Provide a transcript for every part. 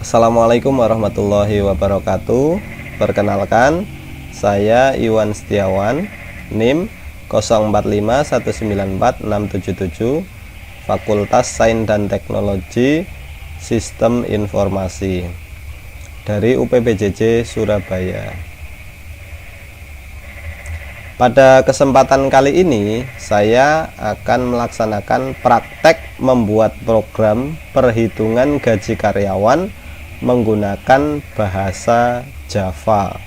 Assalamualaikum warahmatullahi wabarakatuh. Perkenalkan, saya Iwan Setiawan, NIM 0451946777, Fakultas Sains dan Teknologi Sistem Informasi dari UPBJJ Surabaya. Pada kesempatan kali ini, saya akan melaksanakan praktek membuat program perhitungan gaji karyawan menggunakan bahasa Java.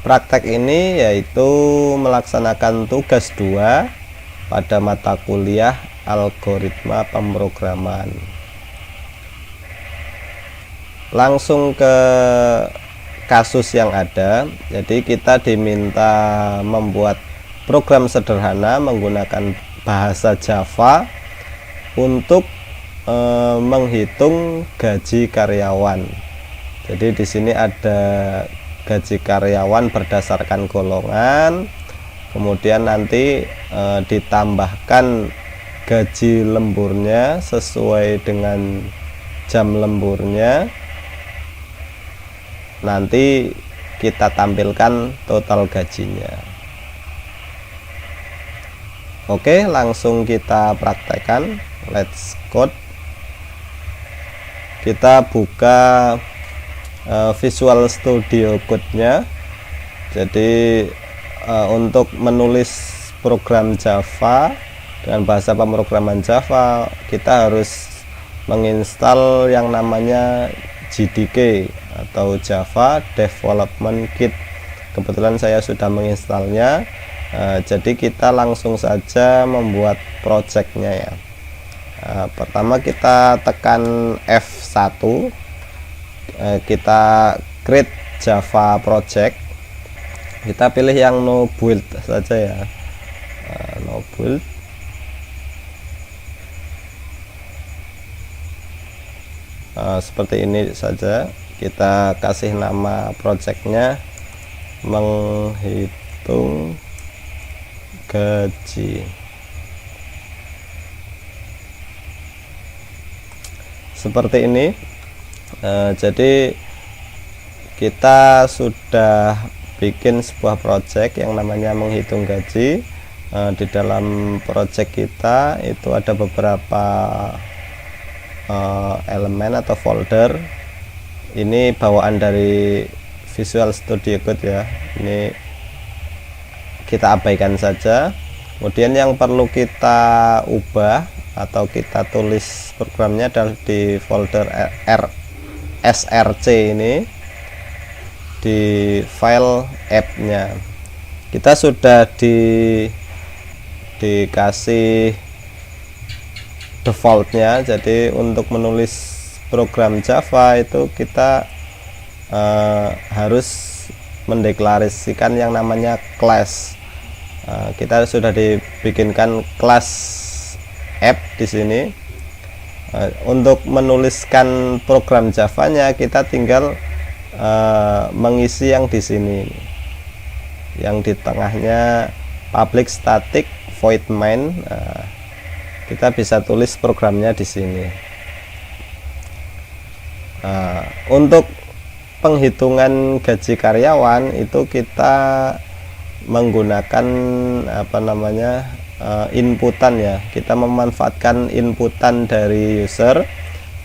Praktek ini yaitu melaksanakan tugas 2 pada mata kuliah algoritma pemrograman. Langsung ke kasus yang ada. Jadi kita diminta membuat program sederhana menggunakan bahasa Java untuk menghitung gaji karyawan. Jadi di sini ada gaji karyawan berdasarkan golongan, kemudian nanti ditambahkan gaji lemburnya sesuai dengan jam lemburnya. Nanti kita tampilkan total gajinya. Oke, langsung kita praktekkan. Let's code. Kita buka Visual Studio Code-nya. Jadi untuk menulis program Java dengan bahasa pemrograman Java, kita harus menginstal yang namanya JDK atau Java Development Kit. Kebetulan saya sudah menginstalnya. Jadi kita langsung saja membuat projectnya ya. Pertama kita tekan F1, kita create Java project. Kita pilih yang no build saja ya, no build. Seperti ini saja. Kita kasih nama projectnya menghitung gaji. Seperti ini. Jadi kita sudah bikin sebuah project yang namanya menghitung gaji. Di dalam project kita itu ada beberapa elemen atau folder. Ini bawaan dari Visual Studio Code ya. Ini kita abaikan saja. Kemudian yang perlu kita ubah atau kita tulis programnya adalah di folder src ini, di file app-nya. Kita sudah dikasih defaultnya. Jadi untuk menulis program Java itu kita harus mendeklarasikan yang namanya class. Kita sudah dibikinkan class app di sini. Untuk menuliskan program Java-nya kita tinggal mengisi yang di sini, yang di tengahnya public static void main. Kita bisa tulis programnya di sini. Untuk penghitungan gaji karyawan itu kita menggunakan inputan ya. Kita memanfaatkan inputan dari user.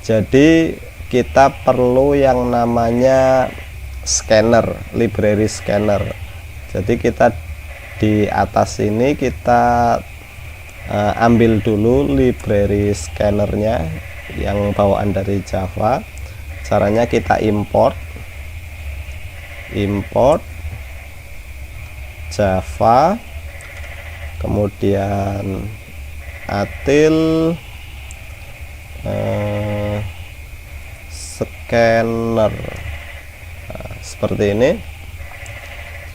Jadi kita perlu yang namanya scanner, library scanner. Jadi kita di atas ini kita ambil dulu library scannernya yang bawaan dari Java. Caranya kita import Java, kemudian atil scanner. Seperti ini.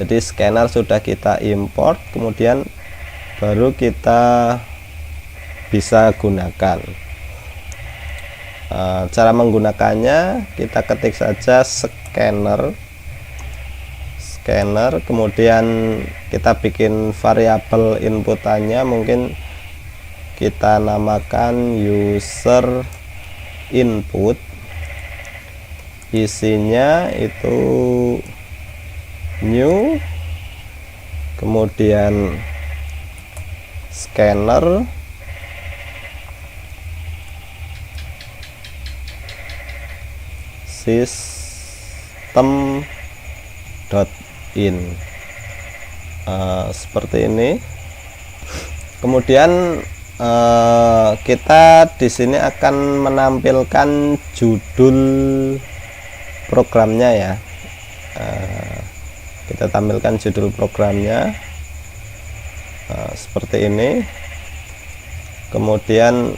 Jadi scanner sudah kita import, kemudian baru kita bisa gunakan. Cara menggunakannya kita ketik saja scanner, kemudian kita bikin variabel inputannya, mungkin kita namakan user input. isinya itu new, kemudian scanner, system.in, seperti ini. Kemudian kita di sini akan menampilkan judul programnya ya. Kita tampilkan judul programnya seperti ini. Kemudian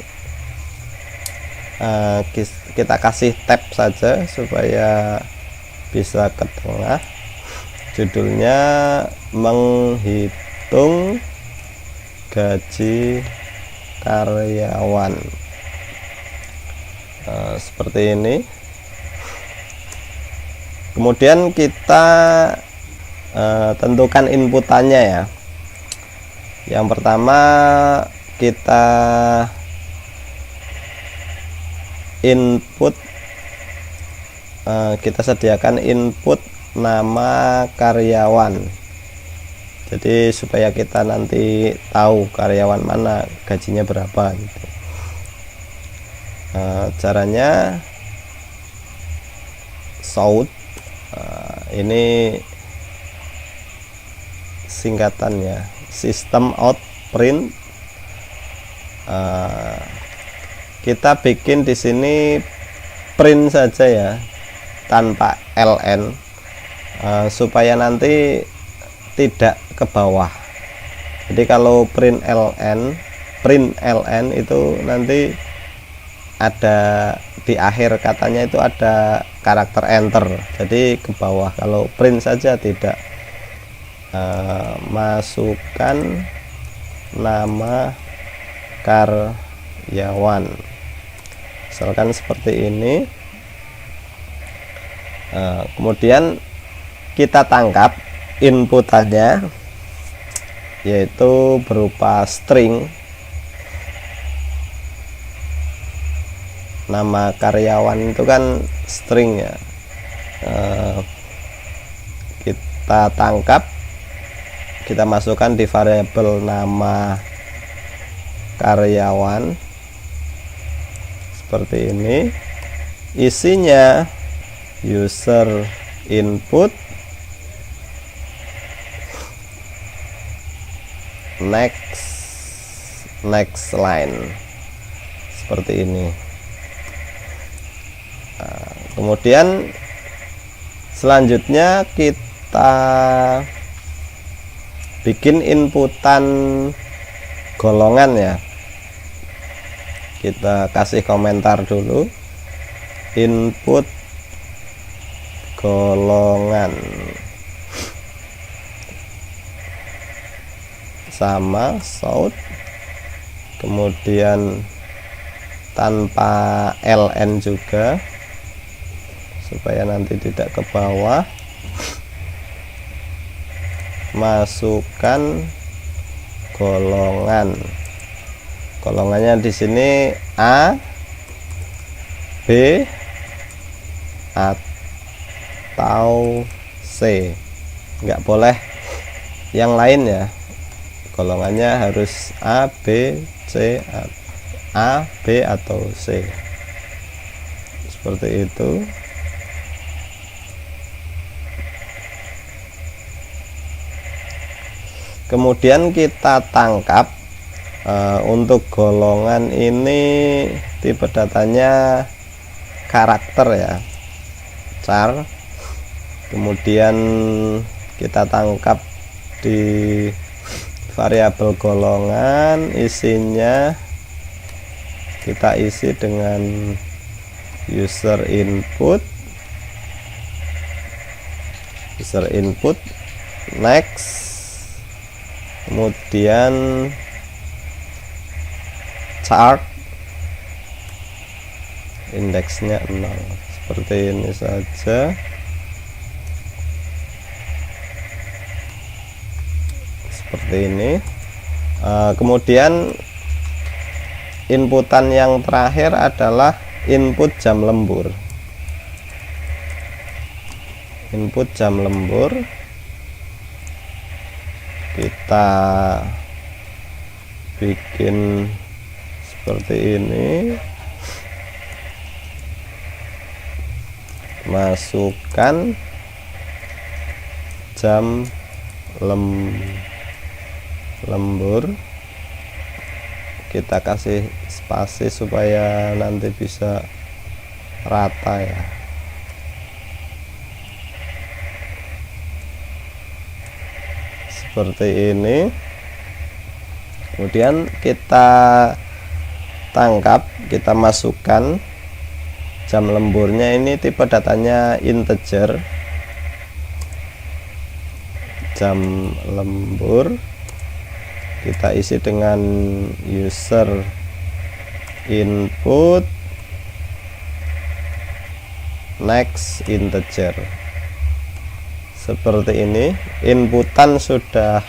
kita kasih tab saja supaya bisa ke tengah. Judulnya menghitung gaji karyawan, seperti ini. Kemudian kita tentukan inputannya ya. Yang pertama kita input, kita sediakan input nama karyawan. Jadi supaya kita nanti tahu karyawan mana gajinya berapa gitu. Caranya SOUT, ini singkatannya System Out Print. Kita bikin di sini print saja ya, tanpa ln, supaya nanti tidak ke bawah. Jadi kalau print ln itu nanti ada di akhir katanya itu ada karakter enter, jadi ke bawah. Kalau print saja tidak. Masukkan nama karyawan, misalkan seperti ini. Kemudian kita tangkap inputannya, yaitu berupa string. Nama karyawan itu kan string ya. Kita tangkap, kita masukkan di variabel nama karyawan seperti ini. Isinya user input, next line, seperti ini. Kemudian selanjutnya kita bikin inputan golongan ya. Kita kasih komentar dulu, input golongan sama SOUT, kemudian tanpa ln juga supaya nanti tidak ke bawah. Masukkan golongannya di sini A, B atau C, nggak boleh yang lain ya. Golongannya harus A, B, C, A, B atau C, seperti itu. Kemudian kita tangkap untuk golongan ini tipe datanya karakter ya, char. Kemudian kita tangkap di variabel golongan, isinya kita isi dengan user input, next, kemudian chart, indeksnya 0, seperti ini saja. Seperti ini. Kemudian inputan yang terakhir adalah input jam lembur. input jam lembur, kita bikin seperti ini, masukkan jam lembur, kita kasih spasi supaya nanti bisa rata ya. Seperti ini. Kemudian kita tangkap, kita masukkan jam lemburnya. Ini tipe datanya integer, jam lembur, kita isi dengan user input next integer. Seperti ini, inputan sudah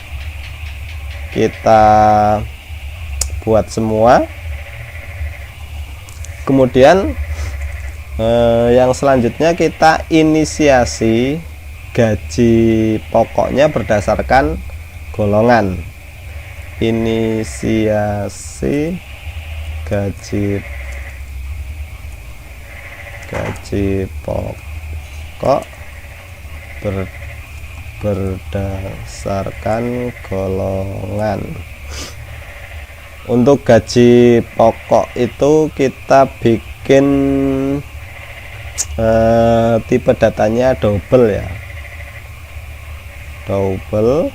kita buat semua. Kemudian yang selanjutnya kita inisiasi gaji pokoknya berdasarkan golongan. Inisiasi gaji pokok berdasarkan golongan. Untuk gaji pokok itu kita bikin tipe datanya double ya, double.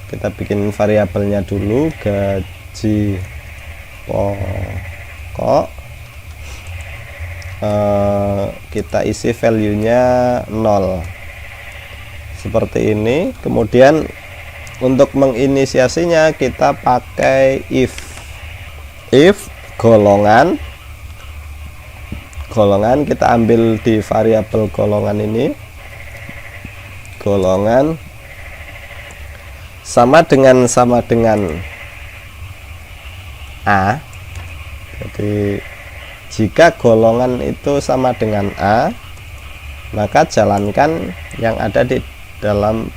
Kita bikin variabelnya dulu, gaji pokok, kita isi value nya 0 seperti ini. Kemudian untuk menginisiasinya kita pakai if golongan kita ambil di variabel golongan ini, golongan sama dengan A. Jadi jika golongan itu sama dengan A, maka jalankan yang ada di dalam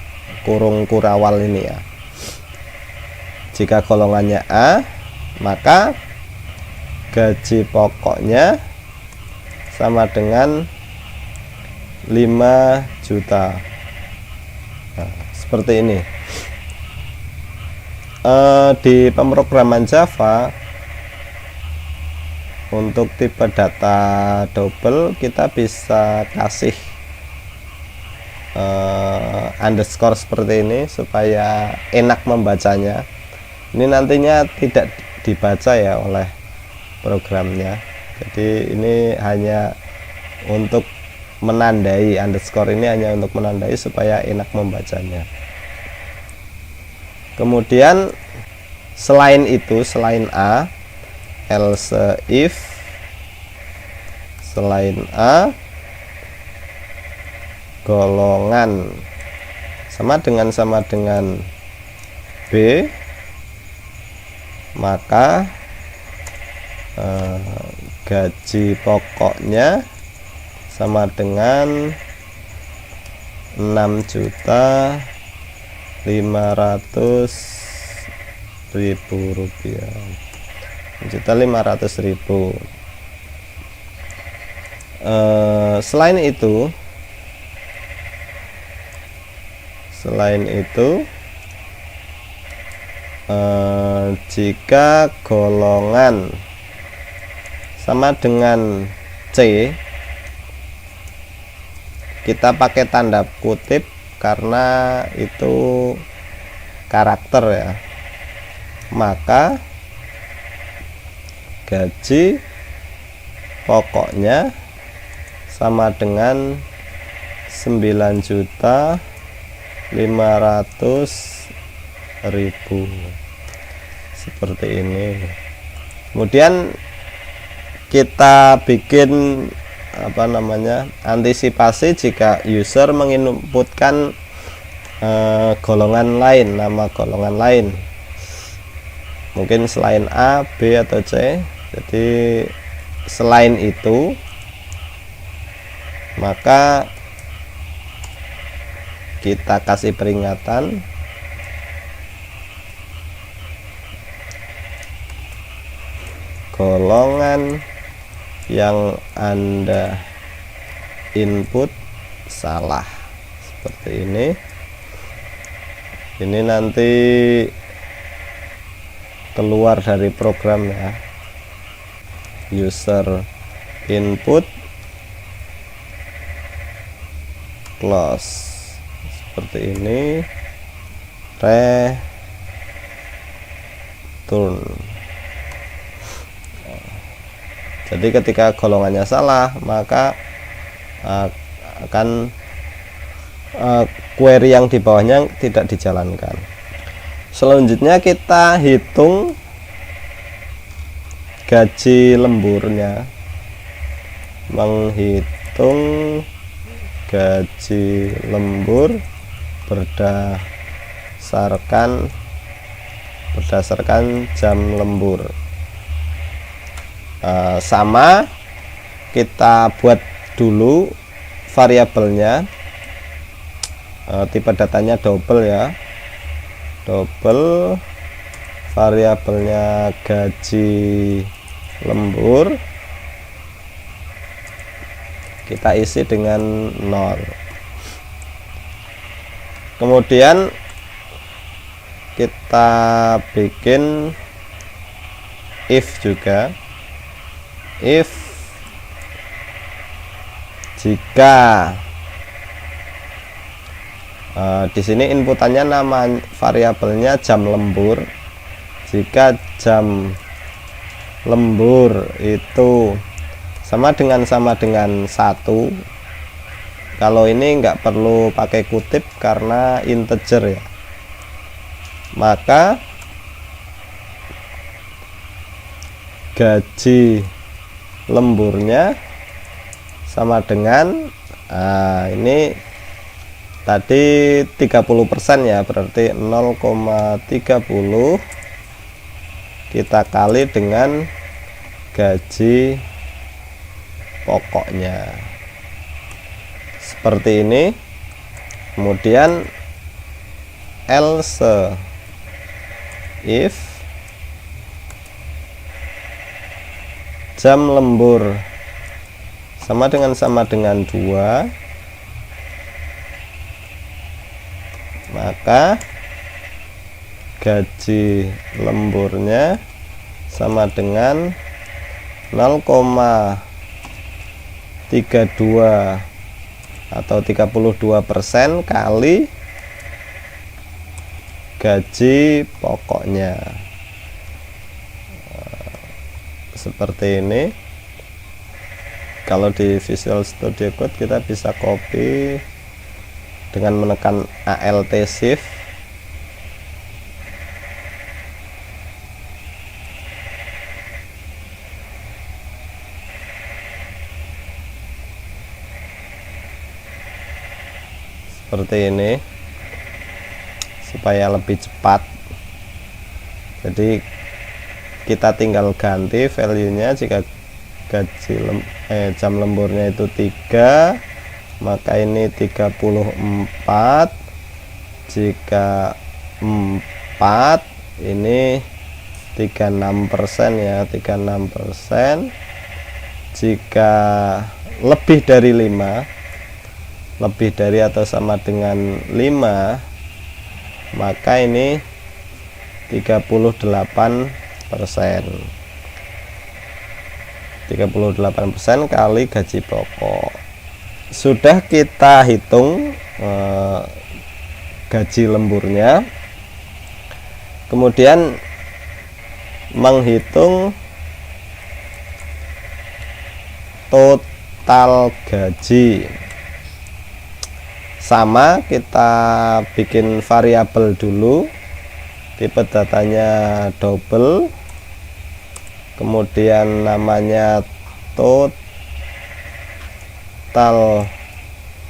kurung kurawal ini ya. Jika golongannya A, maka gaji pokoknya sama dengan 5 juta. Nah, seperti ini. Di pemrograman Java untuk tipe data double kita bisa kasih underscore seperti ini supaya enak membacanya. Ini nantinya tidak dibaca ya oleh programnya. Jadi ini hanya untuk menandai, underscore ini hanya untuk menandai supaya enak membacanya. Kemudian selain itu, selain A, else if selain A golongan sama dengan B, maka gaji pokoknya sama dengan 6.500.000 rupiah, 6.500.000. Selain itu jika golongan sama dengan C, kita pakai tanda kutip karena itu karakter ya, maka gaji pokoknya sama dengan 9.500.000 seperti ini. Kemudian kita bikin antisipasi jika user menginputkan golongan lain, nama golongan lain, mungkin selain A, B atau C. Jadi selain itu, maka kita kasih peringatan. Golongan yang Anda input salah, seperti ini. Ini nanti keluar dari program ya. User input close, seperti ini. Return. Jadi ketika golongannya salah, maka akan query yang di bawahnya tidak dijalankan. Selanjutnya kita hitung gaji lemburnya. Menghitung gaji lembur berdasarkan jam lembur. Sama, kita buat dulu variabelnya, tipe datanya double ya, double, variabelnya gaji lembur kita isi dengan 0. Kemudian kita bikin if juga. If jika di sini inputannya nama variabelnya jam lembur, jika jam lembur itu sama dengan 1, kalau ini nggak perlu pakai kutip karena integer ya, maka gaji lemburnya sama dengan ini tadi 30% ya, berarti 0,30 kita kali dengan gaji pokoknya, seperti ini. Kemudian else if jam lembur sama dengan 2, maka gaji lemburnya sama dengan 0,32 atau 32% kali gaji pokoknya. Seperti ini. Kalau di Visual Studio Code kita bisa copy dengan menekan Alt Shift. Seperti ini, supaya lebih cepat. Jadi kita tinggal ganti value-nya. Jika jam lemburnya itu 3, maka ini 34. Jika 4, ini 36% ya, 36%. Jika lebih dari 5, lebih dari atau sama dengan 5, maka ini 38%. 38% kali gaji pokok. Sudah kita hitung gaji lemburnya. Kemudian menghitung total gaji. Sama, kita bikin variabel dulu, tipe datanya double, kemudian namanya total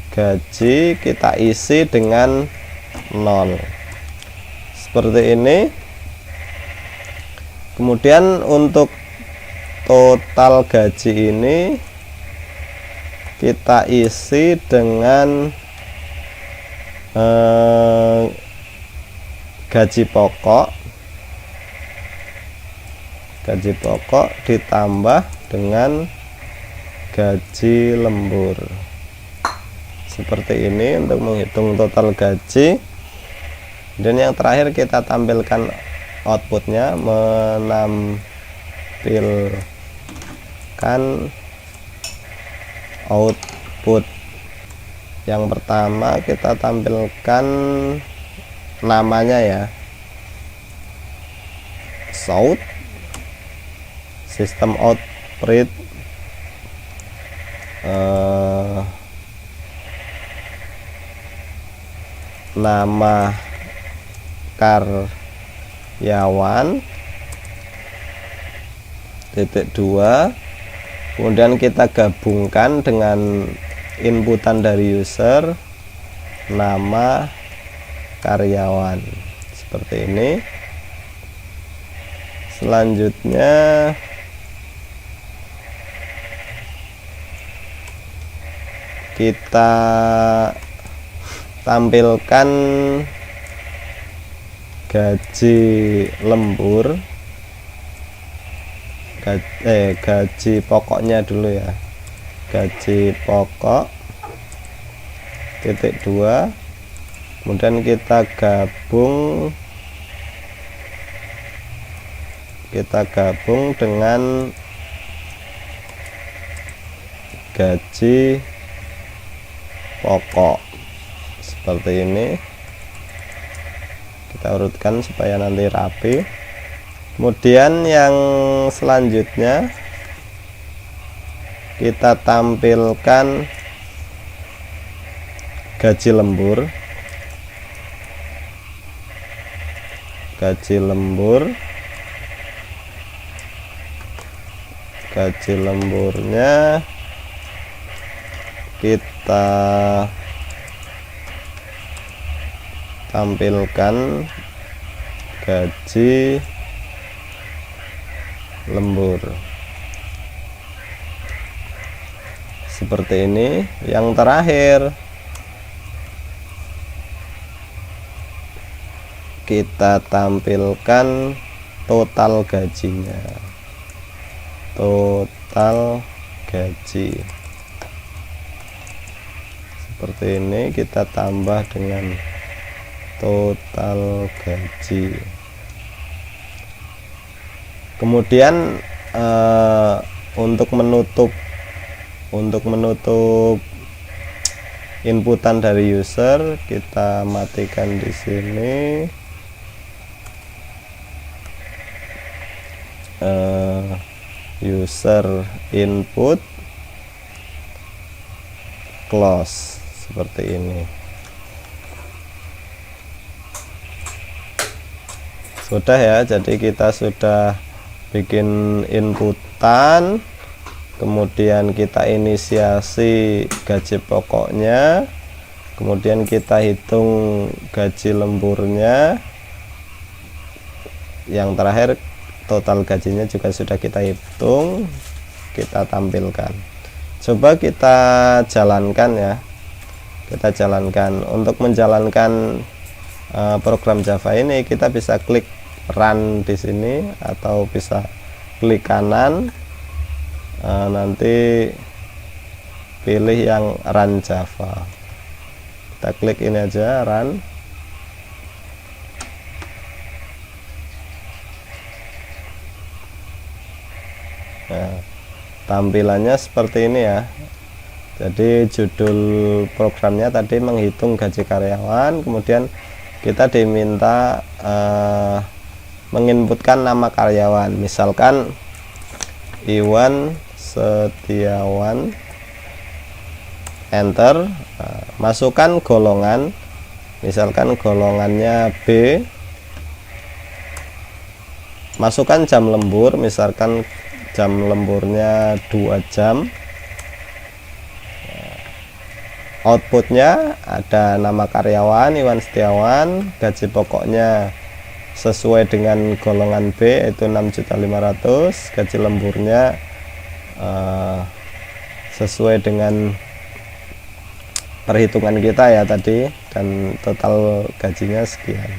gaji, kita isi dengan 0, seperti ini. Kemudian untuk total gaji ini kita isi dengan gaji pokok ditambah dengan gaji lembur seperti ini untuk menghitung total gaji. Dan yang terakhir kita tampilkan outputnya, menampilkan output. Yang pertama kita tampilkan namanya ya, South System Output, nama karyawan, titik 2, kemudian kita gabungkan dengan inputan dari user, nama karyawan seperti ini. Selanjutnya kita tampilkan gaji lembur, gaji pokoknya dulu ya, gaji pokok, titik 2, kemudian kita gabung dengan gaji pokok seperti ini. Kita urutkan supaya nanti rapi. Kemudian yang selanjutnya kita tampilkan gaji lembur, gaji lemburnya kita tampilkan gaji lembur seperti ini. Yang terakhir kita tampilkan total gajinya, total gaji seperti ini, kita tambah dengan total gaji. Kemudian untuk menutup inputan dari user, kita matikan di sini. User input close seperti ini. Sudah ya, jadi kita sudah bikin inputan, kemudian kita inisiasi gaji pokoknya, kemudian kita hitung gaji lemburnya, yang terakhir total gajinya juga sudah kita hitung, kita tampilkan. Coba kita jalankan ya, kita jalankan. Untuk menjalankan program Java ini, kita bisa klik run di sini atau bisa klik kanan, nanti pilih yang run Java. Kita klik ini aja, run. Nah, tampilannya seperti ini ya. Jadi judul programnya tadi menghitung gaji karyawan, kemudian kita diminta menginputkan nama karyawan, misalkan Iwan Setiawan, enter. Masukkan golongan, misalkan golongannya B, masukkan jam lembur, misalkan jam lemburnya 2 jam. Outputnya ada nama karyawan Iwan Setiawan, gaji pokoknya sesuai dengan golongan B yaitu 6.500.000, gaji lemburnya sesuai dengan perhitungan kita ya tadi, dan total gajinya sekian.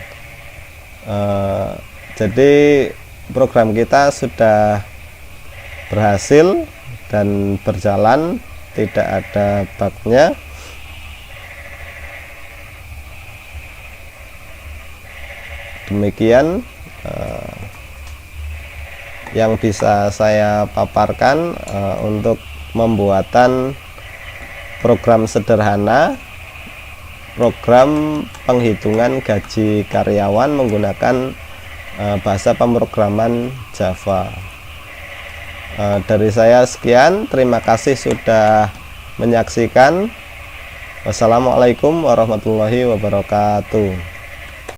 Jadi program kita sudah berhasil dan berjalan, tidak ada bugnya. Demikian yang bisa saya paparkan untuk pembuatan program sederhana, program penghitungan gaji karyawan menggunakan bahasa pemrograman Java. Dari saya sekian, terima kasih sudah menyaksikan. Wassalamualaikum warahmatullahi wabarakatuh.